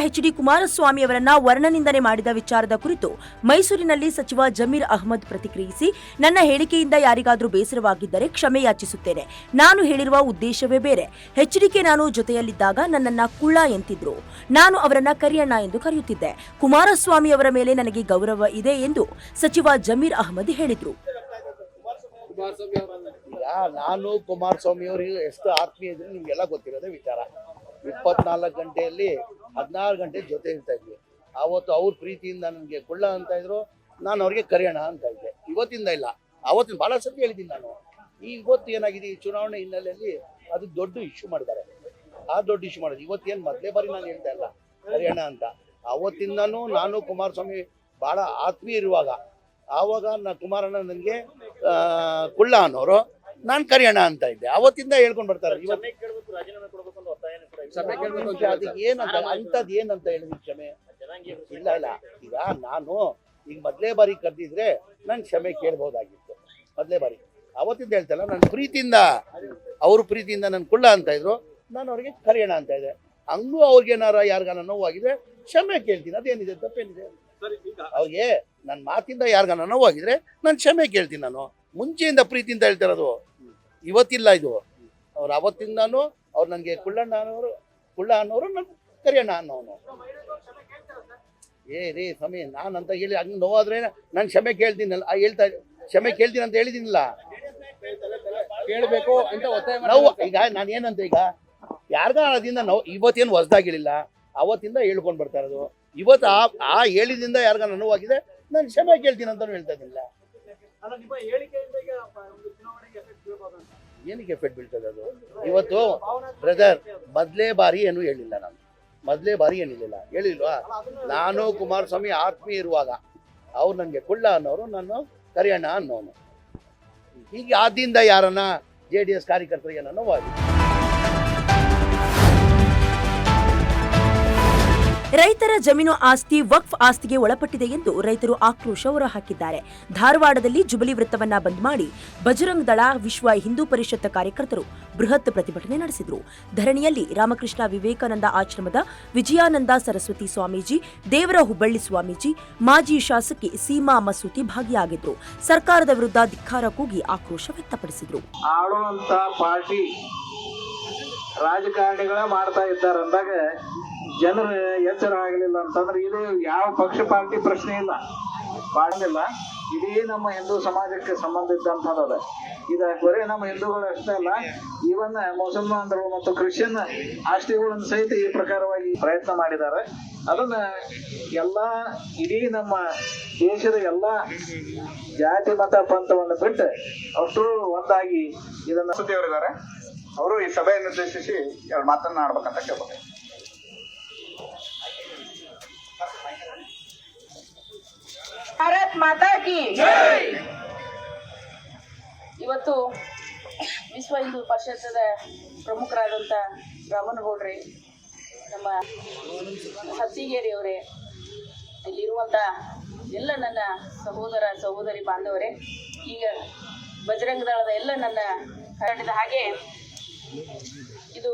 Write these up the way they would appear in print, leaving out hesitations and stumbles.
H D. Kumaraswamy ಅವರನ್ನ ವರ್ಣನಿಂದನೆ ಮಾಡಿದ ವಿಚಾರದ ಕುರಿತು ಮೈಸೂರಿನಲ್ಲಿ ಸಚಿವ ಜಮೀರ್ ಅಹ್ಮದ್ ಪ್ರತಿಕ್ರಿಯಿಸಿ, ನನ್ನ ಹೇಳಿಕೆಯಿಂದ ಯಾರಿಗಾದರೂ ಬೇಸರವಾಗಿದ್ದರೆ ಕ್ಷಮೆ ಯಾಚಿಸುತ್ತೇನೆ. ನಾನು ಹೇಳಿರುವ ಉದ್ದೇಶವೇ ಬೇರೆ. ಎಚ್.ಡಿ.ಕೆ ನಾನು ಜೊತೆಯಲ್ಲಿದ್ದಾಗ ನನ್ನನ್ನ ಕುಳ್ಳ ಎಂತಿದ್ರು. ನಾನು ಅವರನ್ನ ಕರಿಯಣ್ಣ ಎಂದು ಕರೆಯುತ್ತಿದ್ದೆ. ಕುಮಾರಸ್ವಾಮಿ ಅವರ ಮೇಲೆ ನನಗೆ ಗೌರವ ಇದೆ ಎಂದು ಸಚಿವ ಜಮೀರ್ ಅಹ್ಮದ್ ಹೇಳಿದರು. ನಾನು ಕುಮಾರಸ್ವಾಮಿ ಅವರಿಗೆ ಎಷ್ಟು ಆತ್ಮೀಯ ಇದ್ರೆ ನಿಮ್ಗೆಲ್ಲ ಗೊತ್ತಿರೋದೇ ವಿಚಾರ. 24 ಗಂಟೆಯಲ್ಲಿ 16 ಗಂಟೆ ಜೊತೆ ಇರ್ತಾ ಇದ್ವಿ. ಆವತ್ತು ಅವ್ರ ಪ್ರೀತಿಯಿಂದ ನನಗೆ ಕುಳ್ಳ ಅಂತ ಇದ್ರು, ನಾನು ಅವ್ರಿಗೆ ಕರಿಯೋಣ ಅಂತ ಇದ್ದೆ. ಇವತ್ತಿಂದ ಇಲ್ಲ, ಆವತ್ತಿನ ಭಾಳ ಸತಿ ಹೇಳಿದ್ದೀನಿ ನಾನು. ಇವತ್ತು ಏನಾಗಿದೆ, ಈ ಚುನಾವಣೆ ಹಿನ್ನೆಲೆಯಲ್ಲಿ ಅದು ದೊಡ್ಡ ಇಶ್ಯೂ ಮಾಡಿದ್ದಾರೆ. ಆ ದೊಡ್ಡ ಇಶ್ಯೂ ಮಾಡೋದು ಇವತ್ತೇನು ಮೊದಲೇ ಬಾರಿ ನಾನು ಹೇಳ್ತಾ ಇಲ್ಲ ಕರಿಯೋಣ ಅಂತ. ಆವತ್ತಿಂದನೂ ನಾನು ಕುಮಾರಸ್ವಾಮಿ ಭಾಳ ಆತ್ಮೀಯ ಇರುವಾಗ ಆವಾಗ ಕುಮಾರಣ್ಣ ನನಗೆ ಕುಳ್ಳ ಅನ್ನೋರು, ನಾನು ಕರಿಯೋಣ ಅಂತ ಇದ್ದೆ. ಅವತ್ತಿಂದ ಹೇಳ್ಕೊಂಡು ಬರ್ತಾರೆ. ಇವತ್ತು ಅದು ಏನಂತ ಅಂಥದ್ದು ಏನಂತ ಹೇಳಿದ್ವಿ ಕ್ಷಮೆ ಇಲ್ಲ. ಈಗ ನಾನು ಈಗ ಮೊದಲೇ ಬಾರಿ ಕರೆದಿದ್ರೆ ನಾನು ಕ್ಷಮೆ ಕೇಳ್ಬೋದಾಗಿತ್ತು. ಮೊದಲೇ ಬಾರಿ ಅವತ್ತಿಂದ ಹೇಳ್ತಲ್ಲ, ನನ್ನ ಪ್ರೀತಿಯಿಂದ ಅವ್ರ ಪ್ರೀತಿಯಿಂದ ನನ್ನ ಕುಳ್ಳ ಅಂತ ಇದ್ರು, ನಾನು ಅವ್ರಿಗೆ ಕರಿಯೋಣ ಅಂತ ಇದ್ದೆ. ಹಂಗೂ ಅವ್ರಿಗೇನಾರ ಯಾರಿಗಾನ ನೋವಾಗಿದ್ರೆ ಕ್ಷಮೆ ಕೇಳ್ತೀನಿ. ಅದೇನಿದೆ, ತಪ್ಪೇನಿದೆ? ಅವ್ರಿಗೆ ನನ್ನ ಮಾತಿಂದ ಯಾರಿಗಾನ ನೋವಾಗಿದ್ರೆ ನಾನು ಕ್ಷಮೆ ಕೇಳ್ತೀನಿ. ನಾನು ಮುಂಚೆಯಿಂದ ಪ್ರೀತಿಯಿಂದ ಹೇಳ್ತಿರೋದು, ಇವತ್ತಿಲ್ಲ ಇದು. ಅವ್ರು ಅವತ್ತಿಂದಾನು ಅವ್ರು ನನಗೆ ಕುಳ್ಳ ಅನ್ನೋರು ನನ್ನ ಕರಿಯೋಣ ಅನ್ನೋನು. ರೀ ಸಮಯ ನಾನಂತ ಹೇಳಿ ಹಂಗೆ ನೋವಾದ್ರೆ ನಾನು ಕ್ಷಮೆ ಕೇಳ್ತೀನಲ್ಲ, ಕ್ಷಮೆ ಕೇಳ್ತೀನಿ ಅಂತ ಹೇಳಿದ್ದೀನಿಲ್ಲ. ಕೇಳಬೇಕು ಅಂತ ನಾವು ಈಗ ನಾನು ಏನಂತ, ಈಗ ಯಾರಿಗಾದಿಂದ ನಾವು ಇವತ್ತೇನು ಹೊಸದಾಗಿಳಿಲ್ಲ, ಅವತ್ತಿಂದ ಹೇಳ್ಕೊಂಡು ಬರ್ತಾ ಇರೋದು. ಇವತ್ತು ಆ ಹೇಳಿದಿಂದ ಯಾರಿಗಾನ ನೋವಾಗಿದೆ ನಾನು ಕ್ಷಮೆ ಕೇಳ್ತೀನಿ ಅಂತಾನು ಹೇಳ್ತಾ ಇದ್ದಿಲ್ಲ. ಏನಕ್ಕೆ ಎಫೆಕ್ಟ್ ಬೀಳ್ತದೆ ಅದು? ಇವತ್ತು ಬ್ರದರ್ ಮೊದಲೇ ಬಾರಿ ಏನು ಹೇಳಿಲ್ಲ ನಾನು, ಮೊದಲೇ ಬಾರಿ ಹೇಳಿಲ್ವಾ? ನಾನು ಕುಮಾರಸ್ವಾಮಿ ಆತ್ಮೀಯ ಇರುವಾಗ ಅವ್ರು ನನಗೆ ಕುಳ್ಳ ಅನ್ನೋರು, ನಾನು ಕರಿಯಣ್ಣ ಅನ್ನೋನು. ಹೀಗೆ ಆದಿಂದ ಯಾರನ್ನ JDS ಕಾರ್ಯಕರ್ತರಿಗೆ ಏನೋ ನೋವಾಗಿದೆ. ರೈತರ ಜಮೀನು ಆಸ್ತಿ ವಕ್ಫ್ ಆಸ್ತಿಗೆ ಒಳಪಟ್ಟಿದೆ ಎಂದು ರೈತರು ಆಕ್ರೋಶ ಹೊರಹಾಕಿದ್ದಾರೆ. ಧಾರವಾಡದಲ್ಲಿ ಜುಬಿಲಿ ವೃತ್ತವನ್ನ ಬಂದ್ ಮಾಡಿ ಬಜರಂಗ್ ದಳ, ವಿಶ್ವ ಹಿಂದೂ ಪರಿಷತ್ ಕಾರ್ಯಕರ್ತರು ಬೃಹತ್ ಪ್ರತಿಭಟನೆ ನಡೆಸಿದರು. ಧರಣಿಯಲ್ಲಿ ರಾಮಕೃಷ್ಣ ವಿವೇಕಾನಂದ ಆಶ್ರಮದ ವಿಜಯಾನಂದ ಸರಸ್ವತಿ ಸ್ವಾಮೀಜಿ, ದೇವರ ಹುಬ್ಬಳ್ಳಿ ಸ್ವಾಮೀಜಿ, ಮಾಜಿ ಶಾಸಕಿ ಸೀಮಾ ಮಸೂತಿ ಭಾಗಿಯಾಗಿದ್ರು. ಸರ್ಕಾರದ ವಿರುದ್ಧ ಧಿಕ್ಕಾರ ಕೂಗಿ ಆಕ್ರೋಶ ವ್ಯಕ್ತಪಡಿಸಿದರು. ಆಳುವಂತ ಪಾರ್ಟಿ ರಾಜಕಾರಣಿಗಳ ಮಾಡ್ತಾ ಇದ್ದಾರೆ ಅಂದಾಗ ಜನರು ಎಚ್ಚರ ಆಗಲಿಲ್ಲ ಅಂತಂದ್ರೆ ಇದು ಯಾವ ಪಕ್ಷ ಪಾರ್ಟಿ ಪ್ರಶ್ನೆ ಇಲ್ಲ, ಮಾಡಿಲ್ಲ. ಇಡೀ ನಮ್ಮ ಹಿಂದೂ ಸಮಾಜಕ್ಕೆ ಸಂಬಂಧ ಇದ್ದಂಥದ್ದು. ಇದು ಬರೀ ನಮ್ಮ ಹಿಂದೂಗಳು ಅಷ್ಟೇ ಅಲ್ಲ, ಇವನ್ ಮುಸಲ್ಮಾನರು ಮತ್ತು ಕ್ರಿಶ್ಚಿಯನ್ ಆಸ್ತಿಗಳನ್ನು ಸಹಿತ ಈ ಪ್ರಕಾರವಾಗಿ ಪ್ರಯತ್ನ ಮಾಡಿದ್ದಾರೆ. ಅದನ್ನ ಇಡೀ ನಮ್ಮ ದೇಶದ ಎಲ್ಲ ಜಾತಿ ಮತ ಪಂಥವನ್ನು ಬಿಟ್ಟು ಅಷ್ಟು ಒಂದಾಗಿ ಇದನ್ನ ಸುದ್ದಿಯವರಿದ್ದಾರೆ. ಅವರು ಈ ಸಭೆಯನ್ನು ಉದ್ದೇಶಿಸಿ ಎರಡು ಮಾತನಾಡ್ಬೇಕಂತ ಕೇಳ್ಬೇಕು. ಭಾರತ್ ಮಾತಾ ಕಿ ಜೈ. ಇವತ್ತು ವಿಶ್ವ ಹಿಂದೂ ಪರಿಷತ್ತದ ಪ್ರಮುಖರಾದಂಥ ರಾಮನಗೌಡ್ರೆ, ನಮ್ಮ ಹತ್ತಿಗೇರಿ ಅವರೇ, ಇಲ್ಲಿರುವಂಥ ಎಲ್ಲ ನನ್ನ ಸಹೋದರ ಸಹೋದರಿ ಬಾಂಧವರೇ, ಈಗ ಬಜರಂಗ ದಳದ ಎಲ್ಲ ನನ್ನ ಕನ್ನಡದ ಹಾಗೆ ಇದು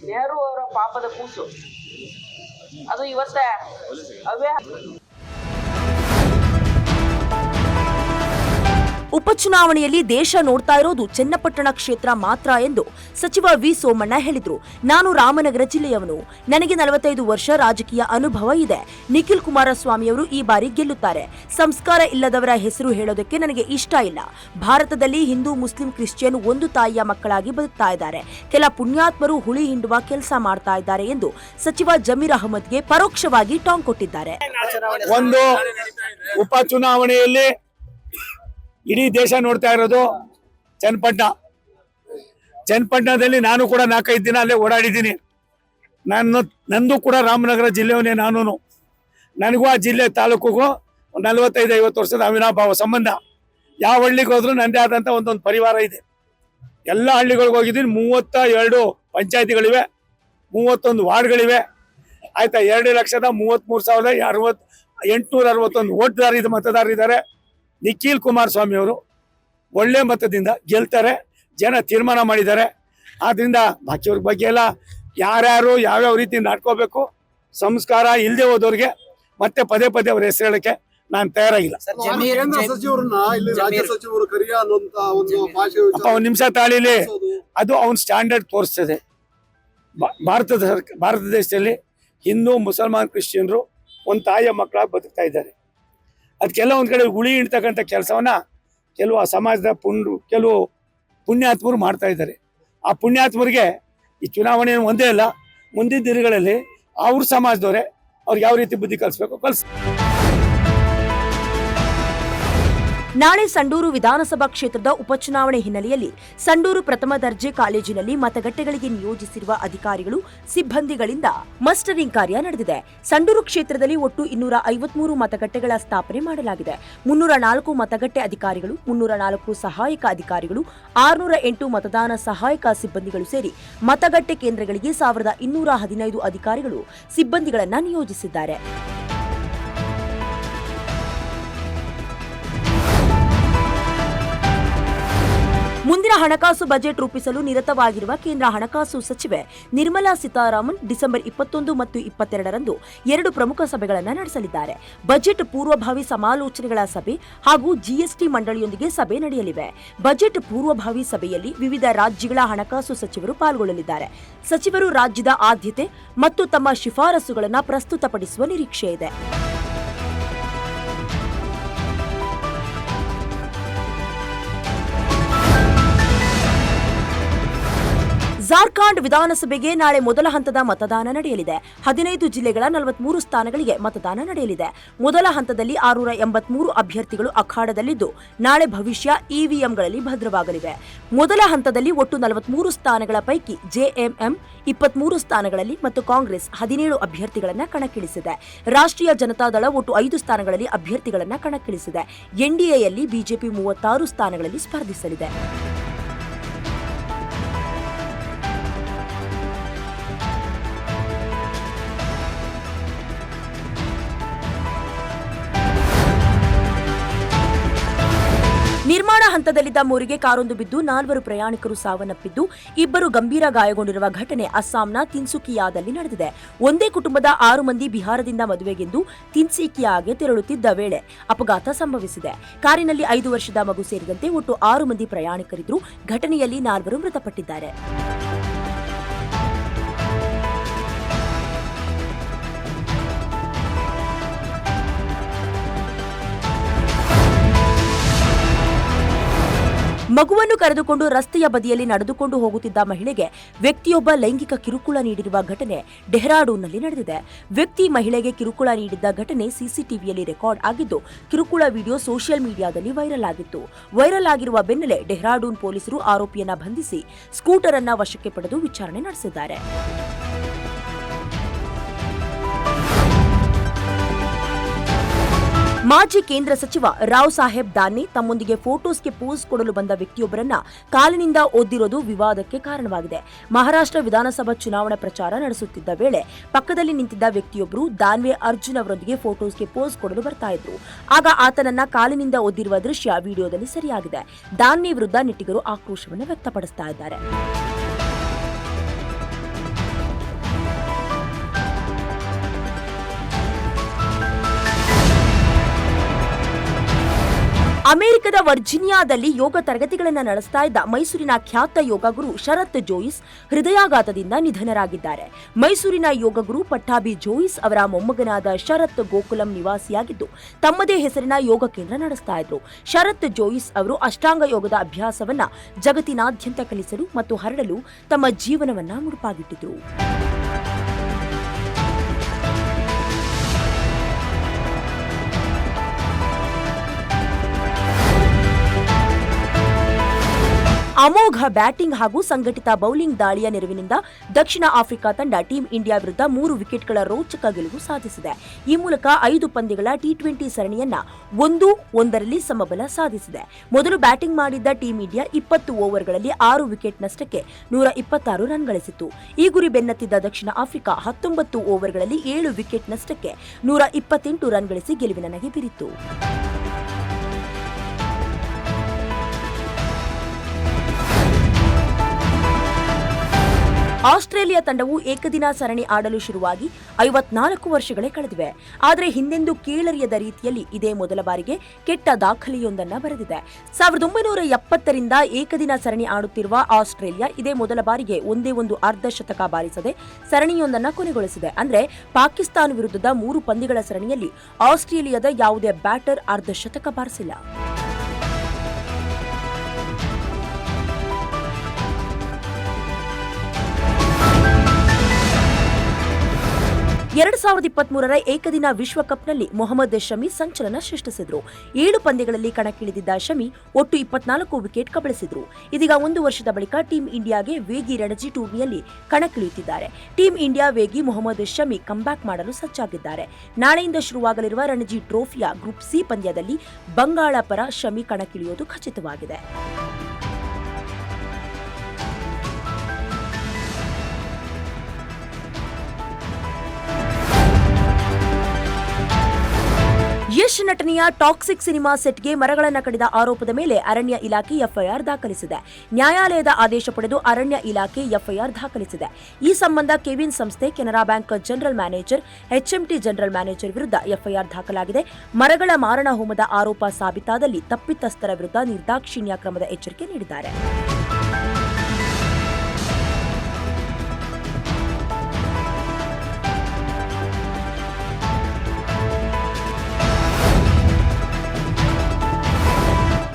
ನೆಹರು ಅವರ ಪಾಪದ ಕೂಸು. ಅದು ಇವತ್ತ ಉಪಚುನಾವಣೆಯಲ್ಲಿ ದೇಶ ನೋಡ್ತಾ ಇರೋದು ಚನ್ನಪಟ್ಟಣ ಕ್ಷೇತ್ರ ಮಾತ್ರ ಎಂದು ಸಚಿವ ವಿ ಸೋಮಣ್ಣ ಹೇಳಿದರು. ನಾನು ರಾಮನಗರ ಜಿಲ್ಲೆಯವನು. ನನಗೆ 45 ವರ್ಷ ರಾಜಕೀಯ ಅನುಭವ ಇದೆ. ನಿಖಿಲ್ ಕುಮಾರಸ್ವಾಮಿಯವರು ಈ ಬಾರಿ ಗೆಲ್ಲುತ್ತಾರೆ. ಸಂಸ್ಕಾರ ಇಲ್ಲದವರ ಹೆಸರು ಹೇಳೋದಕ್ಕೆ ನನಗೆ ಇಷ್ಟ ಇಲ್ಲ. ಭಾರತದಲ್ಲಿ ಹಿಂದೂ, ಮುಸ್ಲಿಂ, ಕ್ರಿಶ್ಚಿಯನ್ ಒಂದು ತಾಯಿಯ ಮಕ್ಕಳಾಗಿ ಬದುಕ್ತಾ ಇದ್ದಾರೆ. ಕೆಲ ಪುಣ್ಯಾತ್ಮರು ಹುಳಿ ಹಿಂಡುವ ಕೆಲಸ ಮಾಡ್ತಾ ಇದ್ದಾರೆ ಎಂದು ಸಚಿವ ಜಮೀರ್ ಅಹ್ಮದ್ಗೆ ಪರೋಕ್ಷವಾಗಿ ಟಾಂಗ್ ಕೊಟ್ಟಿದ್ದಾರೆ. ಒಂದು ಉಪಚುನಾವಣೆಯಲ್ಲಿ ಇಡೀ ದೇಶ ನೋಡ್ತಾ ಇರೋದು ಚನ್ನಪಟ್ಟಣದಲ್ಲಿ ನಾನು ಕೂಡ 4-5 ದಿನ ಅಲ್ಲೇ ಓಡಾಡಿದ್ದೀನಿ. ನಂದು ಕೂಡ ರಾಮನಗರ ಜಿಲ್ಲೆಯವನೇ. ನನಗೂ ಆ ಜಿಲ್ಲೆ ತಾಲೂಕಿಗೂ 45-50 ವರ್ಷದ ಅವಿನಾಭಾವ ಸಂಬಂಧ. ಯಾವ ಹಳ್ಳಿಗೆ ಹೋದ್ರೂ ನನ್ನದೇ ಆದಂಥ ಒಂದೊಂದು ಪರಿವಾರ ಇದೆ. ಎಲ್ಲ ಹಳ್ಳಿಗಳಿಗೆ ಹೋಗಿದ್ದೀನಿ. 32 ಪಂಚಾಯತಿಗಳಿವೆ, 31 ವಾರ್ಡ್ಗಳಿವೆ. ಆಯ್ತಾ, 2,33,861 ಮತದಾರರಿದ್ದಾರೆ. ನಿಖಿಲ್ ಕುಮಾರಸ್ವಾಮಿ ಅವರು ಒಳ್ಳೆ ಮತದಿಂದ ಗೆಲ್ತಾರೆ, ಜನ ತೀರ್ಮಾನ ಮಾಡಿದ್ದಾರೆ. ಆದ್ರಿಂದ ಬಾಕಿಯವ್ರ ಬಗ್ಗೆ ಎಲ್ಲ ಯಾರ್ಯಾರು ಯಾವ್ಯಾವ ರೀತಿ ನಡ್ಕೋಬೇಕು, ಸಂಸ್ಕಾರ ಇಲ್ಲದೆ ಹೋದವ್ರಿಗೆ ಮತ್ತೆ ಪದೇ ಪದೇ ಅವ್ರ ಹೆಸರು ಹೇಳಕ್ಕೆ ನಾನು ತಯಾರಾಗಿಲ್ಲ. ಕೇಂದ್ರ ಸಚಿವರನ್ನ ಇಲ್ಲಿ ರಾಜ್ಯ ಸಚಿವರು ಕರಿಯ ಅನ್ನುವಂತ ಒಂದು ಭಾಷೆ ಅಪ್ಪ ಒಂದ್ ನಿಮಿಷ ತಾಳಿಲಿ, ಅದು ಅವನ್ ಸ್ಟ್ಯಾಂಡರ್ಡ್ ತೋರಿಸ್ತದೆ. ಭಾರತ ದೇಶದಲ್ಲಿ ಹಿಂದೂ, ಮುಸಲ್ಮಾನ್, ಕ್ರಿಶ್ಚಿಯನ್ರು ಒಂದು ತಾಯಿಯ ಮಕ್ಕಳಾಗಿ ಬದುಕ್ತಾ ಇದ್ದಾರೆ. ಅದಕ್ಕೆಲ್ಲ ಒಂದ್ ಕಡೆ ಗುಳಿ ಇಡ್ತಕ್ಕಂಥ ಕೆಲಸವನ್ನ ಕೆಲವು ಆ ಸಮಾಜದ ಕೆಲವು ಪುಣ್ಯಾತ್ಮರು ಮಾಡ್ತಾ ಇದ್ದಾರೆ. ಆ ಪುಣ್ಯಾತ್ಮರಿಗೆ ಈ ಚುನಾವಣೆ ಒಂದೇ ಅಲ್ಲ, ಮುಂದಿನ ದಿನಗಳಲ್ಲಿ ಅವ್ರ ಸಮಾಜದವರೇ ಅವ್ರಿಗೆ ಯಾವ ರೀತಿ ಬುದ್ಧಿ ಕಲಿಸ್ಬೇಕು ಕಲಿಸ್. ನಾಳೆ ಸಂಡೂರು ವಿಧಾನಸಭಾ ಕ್ಷೇತ್ರದ ಉಪಚುನಾವಣೆ ಹಿನ್ನೆಲೆಯಲ್ಲಿ ಸಂಡೂರು ಪ್ರಥಮ ದರ್ಜೆ ಕಾಲೇಜಿನಲ್ಲಿ ಮತಗಟ್ಟೆಗಳಿಗೆ ನಿಯೋಜಿಸಿರುವ ಅಧಿಕಾರಿಗಳು, ಸಿಬ್ಬಂದಿಗಳಿಂದ ಮಸ್ಟರಿಂಗ್ ಕಾರ್ಯ ನಡೆದಿದೆ. ಸಂಡೂರು ಕ್ಷೇತ್ರದಲ್ಲಿ ಒಟ್ಟು 253 ಮತಗಟ್ಟೆಗಳ ಸ್ಥಾಪನೆ ಮಾಡಲಾಗಿದೆ. 304 ಮತಗಟ್ಟೆ ಅಧಿಕಾರಿಗಳು, 304 ಸಹಾಯಕ ಅಧಿಕಾರಿಗಳು, 608 ಮತದಾನ ಸಹಾಯಕ ಸಿಬ್ಬಂದಿಗಳು ಸೇರಿ ಮತಗಟ್ಟೆ ಕೇಂದ್ರಗಳಿಗೆ 1215 ಅಧಿಕಾರಿಗಳು, ಸಿಬ್ಬಂದಿಗಳನ್ನು ನಿಯೋಜಿಸಿದ್ದಾರೆ. ಮುಂದಿನ ಹಣಕಾಸು ಬಜೆಟ್ ರೂಪಿಸಲು ನಿರತವಾಗಿರುವ ಕೇಂದ್ರ ಹಣಕಾಸು ಸಚಿವೆ ನಿರ್ಮಲಾ ಸೀತಾರಾಮನ್ ಡಿಸೆಂಬರ್ 21 ಮತ್ತು 22ರಂದು 2 ಪ್ರಮುಖ ಸಭೆಗಳನ್ನು ನಡೆಸಲಿದ್ದಾರೆ. ಬಜೆಟ್ ಪೂರ್ವಭಾವಿ ಸಮಾಲೋಚನೆಗಳ ಸಭೆ ಹಾಗೂ ಜಿಎಸ್ಟಿ ಮಂಡಳಿಯೊಂದಿಗೆ ಸಭೆ ನಡೆಯಲಿವೆ. ಬಜೆಟ್ ಪೂರ್ವಭಾವಿ ಸಭೆಯಲ್ಲಿ ವಿವಿಧ ರಾಜ್ಯಗಳ ಹಣಕಾಸು ಸಚಿವರು ಪಾಲ್ಗೊಳ್ಳಲಿದ್ದಾರೆ. ಸಚಿವರು ರಾಜ್ಯದ ಆದ್ಯತೆ ಮತ್ತು ತಮ್ಮ ಶಿಫಾರಸುಗಳನ್ನು ಪ್ರಸ್ತುತಪಡಿಸುವ ನಿರೀಕ್ಷೆ ಇದೆ. ಜಾರ್ಖಂಡ್ ವಿಧಾನಸಭೆಗೆ ನಾಳೆ ಮೊದಲ ಹಂತದ ಮತದಾನ ನಡೆಯಲಿದೆ. 15 ಜಿಲ್ಲೆಗಳ 43 ಸ್ಥಾನಗಳಿಗೆ ಮತದಾನ ನಡೆಯಲಿದೆ. ಮೊದಲ ಹಂತದಲ್ಲಿ 683 ಅಭ್ಯರ್ಥಿಗಳು ಅಖಾಡದಲ್ಲಿದ್ದು ನಾಳೆ ಭವಿಷ್ಯ ಇವಿಎಂಗಳಲ್ಲಿ ಭದ್ರವಾಗಲಿವೆ. ಮೊದಲ ಹಂತದಲ್ಲಿ ಒಟ್ಟು 43 ಸ್ಥಾನಗಳ ಪೈಕಿ ಜೆಎಂಎಂ 23 ಸ್ಥಾನಗಳಲ್ಲಿ ಮತ್ತು ಕಾಂಗ್ರೆಸ್ 17 ಅಭ್ಯರ್ಥಿಗಳನ್ನು ಕಣಕ್ಕಿಳಿಸಿದೆ. ರಾಷ್ಟ್ರೀಯ ಜನತಾದಳ ಒಟ್ಟು 5 ಸ್ಥಾನಗಳಲ್ಲಿ ಅಭ್ಯರ್ಥಿಗಳನ್ನು ಕಣಕ್ಕಿಳಿಸಿದೆ. ಎನ್ಡಿಎಯಲ್ಲಿ ಬಿಜೆಪಿ 36 ಸ್ಥಾನಗಳಲ್ಲಿ ಸ್ಪರ್ಧಿಸಲಿದೆ. ನಿರ್ಮಾಣ ಹಂತದಲ್ಲಿದ್ದ ಮೋರಿಗೆ ಕಾರೊಂದು ಬಿದ್ದು 4 ಪ್ರಯಾಣಿಕರು ಸಾವನ್ನಪ್ಪಿದ್ದು 2 ಗಂಭೀರ ಗಾಯಗೊಂಡಿರುವ ಘಟನೆ ಅಸ್ಸಾಂನ ತಿನ್ಸುಕಿಯಾದಲ್ಲಿ ನಡೆದಿದೆ. ಒಂದೇ ಕುಟುಂಬದ 6 ಮಂದಿ ಬಿಹಾರದಿಂದ ಮದುವೆಗೆಂದು ತಿನ್ಸುಕಿಯಾಗೆ ತೆರಳುತ್ತಿದ್ದ ವೇಳೆ ಅಪಘಾತ ಸಂಭವಿಸಿದೆ. ಕಾರಿನಲ್ಲಿ 5 ವರ್ಷದ ಮಗು ಸೇರಿದಂತೆ ಒಟ್ಟು 6 ಮಂದಿ ಪ್ರಯಾಣಿಕರಿದ್ದು ಘಟನೆಯಲ್ಲಿ 4 ಮೃತಪಟ್ಟಿದ್ದಾರೆ. ಮಗುವನ್ನು ಕರೆದುಕೊಂಡು ರಸ್ತೆಯ ಬದಿಯಲ್ಲಿ ನಡೆದುಕೊಂಡು ಹೋಗುತ್ತಿದ್ದ ಮಹಿಳೆಗೆ ವ್ಯಕ್ತಿಯೊಬ್ಬ ಲೈಂಗಿಕ ಕಿರುಕುಳ ನೀಡಿರುವ ಘಟನೆ ಡೆಹ್ರಾಡೂನ್ನಲ್ಲಿ ನಡೆದಿದೆ. ವ್ಯಕ್ತಿ ಮಹಿಳೆಗೆ ಕಿರುಕುಳ ನೀಡಿದ್ದ ಘಟನೆ ಸಿಸಿಟಿವಿಯಲ್ಲಿ ರೆಕಾರ್ಡ್ ಆಗಿದ್ದು, ಕಿರುಕುಳ ವಿಡಿಯೋ ಸೋಷಿಯಲ್ ಮೀಡಿಯಾದಲ್ಲಿ ವೈರಲ್ ಆಗಿತ್ತು. ವೈರಲ್ ಆಗಿರುವ ಬೆನ್ನಲ್ಲೇ ಡೆಹ್ರಾಡೂನ್ ಪೊಲೀಸರು ಆರೋಪಿಯನ್ನ ಬಂಧಿಸಿ ಸ್ಕೂಟರ್ ಅನ್ನ ವಶಕ್ಕೆ ಪಡೆದು ವಿಚಾರಣೆ ನಡೆಸಿದ್ದಾರೆ. ಮಾಜಿ ಕೇಂದ್ರ ಸಚಿವ ರಾವ್ ಸಾಹೇಬ್ ದಾನ್ನೆ ತಮ್ಮೊಂದಿಗೆ ಫೋಟೋಸ್ಗೆ ಪೋಸ್ ಕೊಡಲು ಬಂದ ವ್ಯಕ್ತಿಯೊಬ್ಬರನ್ನ ಕಾಲಿನಿಂದ ಒದ್ದಿರೋದು ವಿವಾದಕ್ಕೆ ಕಾರಣವಾಗಿದೆ. ಮಹಾರಾಷ್ಟ್ರ ವಿಧಾನಸಭಾ ಚುನಾವಣಾ ಪ್ರಚಾರ ನಡೆಸುತ್ತಿದ್ದ ವೇಳೆ ಪಕ್ಕದಲ್ಲಿ ನಿಂತಿದ್ದ ವ್ಯಕ್ತಿಯೊಬ್ಬರು ದಾನ್ವೆ ಅರ್ಜುನ್ ಅವರೊಂದಿಗೆ ಫೋಟೋಸ್ಗೆ ಪೋಸ್ ಕೊಡಲು ಬರ್ತಾ ಇದ್ರು. ಆಗ ಆತನನ್ನ ಕಾಲಿನಿಂದ ಒದ್ದಿರುವ ದೃಶ್ಯ ವಿಡಿಯೋದಲ್ಲಿ ಸರಿಯಾಗಿದೆ. ದಾನ್ನೆ ವಿರುದ್ಧ ನೆಟ್ಟಿಗರು ಆಕ್ರೋಶವನ್ನು ವ್ಯಕ್ತಪಡಿಸ್ತಾ ಇದ್ದಾರೆ. ಅಮೆರಿಕದ ವರ್ಜೀನಿಯಾದಲ್ಲಿ ಯೋಗ ತರಗತಿಗಳನ್ನು ನಡೆಸ್ತಾ ಇದ್ದ ಮೈಸೂರಿನ ಖ್ಯಾತ ಯೋಗ ಗುರು ಶರತ್ ಜೋಯಿಸ್ ಹೃದಯಾಘಾತದಿಂದ ನಿಧನರಾಗಿದ್ದಾರೆ. ಮೈಸೂರಿನ ಯೋಗ ಗುರು ಪಟ್ಟಾಭಿ ಜೋಯಿಸ್ ಅವರ ಮೊಮ್ಮಗನಾದ ಶರತ್ ಗೋಕುಲಂ ನಿವಾಸಿಯಾಗಿದ್ದು ತಮ್ಮದೇ ಹೆಸರಿನ ಯೋಗ ಕೇಂದ್ರ ನಡೆಸ್ತಾ ಇದ್ರು. ಶರತ್ ಜೋಯಿಸ್ ಅವರು ಅಷ್ಟಾಂಗ ಯೋಗದ ಅಭ್ಯಾಸವನ್ನ ಜಗತ್ತಿನಾದ್ಯಂತ ಕಲಿಸಲು ಮತ್ತು ಹರಡಲು ತಮ್ಮ ಜೀವನವನ್ನ ಮುಡುಪಾಗಿಟ್ಟಿದ್ರು. ಅಮೋಘ ಬ್ಯಾಟಿಂಗ್ ಹಾಗೂ ಸಂಘಟಿತ ಬೌಲಿಂಗ್ ದಾಳಿಯ ನೆರವಿನಿಂದ ದಕ್ಷಿಣ ಆಫ್ರಿಕಾ ತಂಡ ಟೀಂ ಇಂಡಿಯಾ ವಿರುದ್ಧ 3 ವಿಕೆಟ್ಗಳ ರೋಚಕ ಗೆಲುವು ಸಾಧಿಸಿದೆ. ಈ ಮೂಲಕ 5 ಪಂದ್ಯಗಳ ಟಿ20 ಸರಣಿಯನ್ನ 1-1ರಲ್ಲಿ ಸಮಬಲ ಸಾಧಿಸಿದೆ. ಮೊದಲು ಬ್ಯಾಟಿಂಗ್ ಮಾಡಿದ್ದ ಟೀಂ ಇಂಡಿಯಾ 20 ಓವರ್ಗಳಲ್ಲಿ 6 ವಿಕೆಟ್ ನಷ್ಟಕ್ಕೆ 126 ರನ್ ಗಳಿಸಿತ್ತು. ಈ ಗುರಿ ಬೆನ್ನತ್ತಿದ್ದ ದಕ್ಷಿಣ ಆಫ್ರಿಕಾ 19 ಓವರ್ಗಳಲ್ಲಿ 7 ವಿಕೆಟ್ ನಷ್ಟಕ್ಕೆ 128 ರನ್ ಗಳಿಸಿ ಗೆಲುವಿನ ನಗೆ ಬೀರಿತು. ಆಸ್ಟ್ರೇಲಿಯಾ ತಂಡವು ಏಕದಿನ ಸರಣಿ ಆಡಲು ಶುರುವಾಗಿ 54 ವರ್ಷಗಳೇ ಕಳೆದಿವೆ. ಆದರೆ ಹಿಂದೆಂದೂ ಕೇಳರಿಯದ ರೀತಿಯಲ್ಲಿ ಇದೇ ಮೊದಲ ಬಾರಿಗೆ ಕೆಟ್ಟ ದಾಖಲೆಯೊಂದನ್ನು ಬರೆದಿದೆ. 1970ರಿಂದ ಏಕದಿನ ಸರಣಿ ಆಡುತ್ತಿರುವ ಆಸ್ಟ್ರೇಲಿಯಾ ಇದೇ ಮೊದಲ ಬಾರಿಗೆ ಒಂದೇ ಒಂದು ಅರ್ಧ ಶತಕ ಬಾರಿಸದೆ ಸರಣಿಯೊಂದನ್ನು ಕೊನೆಗೊಳಿಸಿದೆ. ಅಂದ್ರೆ ಪಾಕಿಸ್ತಾನ ವಿರುದ್ಧದ 3 ಪಂದ್ಯಗಳ ಸರಣಿಯಲ್ಲಿ ಆಸ್ಟ್ರೇಲಿಯಾದ ಯಾವುದೇ ಬ್ಯಾಟರ್ ಅರ್ಧ ಶತಕ ಬಾರಿಸಿಲ್ಲ. 2023ರ ಏಕದಿನ ವಿಶ್ವಕಪ್ನಲ್ಲಿ ಮೊಹಮ್ಮದ್ ಶಮಿ ಸಂಚಲನ ಸೃಷ್ಟಿಸಿದ್ರು. 7 ಪಂದ್ಯಗಳಲ್ಲಿ ಕಣಕ್ಕಿಳಿದಿದ್ದ ಶಮಿ ಒಟ್ಟು 24 ವಿಕೆಟ್ ಕಬಳಿಸಿದ್ರು. ಇದೀಗ 1 ವರ್ಷದ ಬಳಿಕ ಟೀಂ ಇಂಡಿಯಾಗೆ ವೇಗಿ ರಣಜಿ ಟೂರ್ನಿಯಲ್ಲಿ ಕಣಕ್ಕಿಳಿಯುತ್ತಿದ್ದಾರೆ. ಟೀಂ ಇಂಡಿಯಾ ವೇಗಿ ಮೊಹಮ್ಮದ್ ಶಮಿ ಕಂಬ್ಯಾಕ್ ಮಾಡಲು ಸಜ್ಜಾಗಿದ್ದಾರೆ. ನಾಳೆಯಿಂದ ಶುರುವಾಗಲಿರುವ ರಣಜಿ ಟ್ರೋಫಿಯ ಗ್ರೂಪ್ ಸಿ ಪಂದ್ಯದಲ್ಲಿ ಬಂಗಾಳ ಪರ ಶಮಿ ಕಣಕ್ಕಿಳಿಯುವುದು ಖಚಿತವಾಗಿದೆ. ಯಶ್ ನಟನೆಯ ಟಾಕ್ಸಿಕ್ ಸಿನಿಮಾ ಸೆಟ್ಗೆ ಮರಗಳನ್ನು ಕಡಿದ ಆರೋಪದ ಮೇಲೆ ಅರಣ್ಯ ಇಲಾಖೆ ಎಫ್ಐಆರ್ ದಾಖಲಿಸಿದೆ. ನ್ಯಾಯಾಲಯದ ಆದೇಶ ಪಡೆದು ಅರಣ್ಯ ಇಲಾಖೆ ಎಫ್ಐಆರ್ ದಾಖಲಿಸಿದೆ. ಈ ಸಂಬಂಧ ಕೆವಿನ್ ಸಂಸ್ಥೆ, Canara bank general manager, HMT general manager ವಿರುದ್ಧ ಎಫ್ಐಆರ್ ದಾಖಲಾಗಿದೆ. ಮರಗಳ ಮಾರಣ ಹೋಮದ ಆರೋಪ ಸಾಬೀತಾದಲ್ಲಿ ತಪ್ಪಿತಸ್ಥರ ವಿರುದ್ಧ ನಿರ್ದಾಕ್ಷಿಣ್ಯ ಕ್ರಮದ ಎಚ್ಚರಿಕೆ ನೀಡಿದ್ದಾರೆ.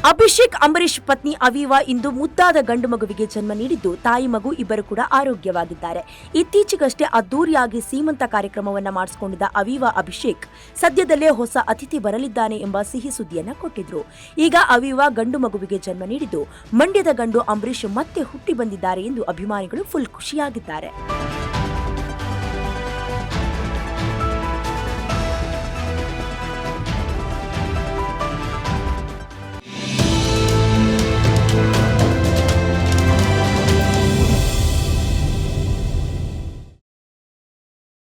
ಅಭಿಷೇಕ್ ಅಂಬರೀಶ್ ಪತ್ನಿ ಅವೀವಾ ಇಂದು ಮುದ್ದಾದ ಗಂಡು ಮಗುವಿಗೆ ಜನ್ಮ ನೀಡಿದ್ದು, ತಾಯಿ ಮಗು ಇಬ್ಬರು ಕೂಡ ಆರೋಗ್ಯವಾಗಿದ್ದಾರೆ. ಇತ್ತೀಚೆಗಷ್ಟೇ ಅದ್ದೂರಿಯಾಗಿ ಸೀಮಂತ ಕಾರ್ಯಕ್ರಮವನ್ನ ಮಾಡಿಸಿಕೊಂಡಿದ್ದ ಅವೀವಾ ಅಭಿಷೇಕ್ ಸದ್ಯದಲ್ಲೇ ಹೊಸ ಅತಿಥಿ ಬರಲಿದ್ದಾನೆ ಎಂಬ ಸಿಹಿ ಸುದ್ದಿಯನ್ನ ಕೊಟ್ಟಿದ್ರು. ಈಗ ಅವೀವಾ ಗಂಡು ಮಗುವಿಗೆ ಜನ್ಮ ನೀಡಿದ್ದು, ಮಂಡ್ಯದ ಗಂಡು ಅಂಬರೀಶ್ ಮತ್ತೆ ಹುಟ್ಟಿ ಬಂದಿದ್ದಾರೆ ಎಂದು ಅಭಿಮಾನಿಗಳು ಫುಲ್ ಖುಷಿಯಾಗಿದ್ದಾರೆ.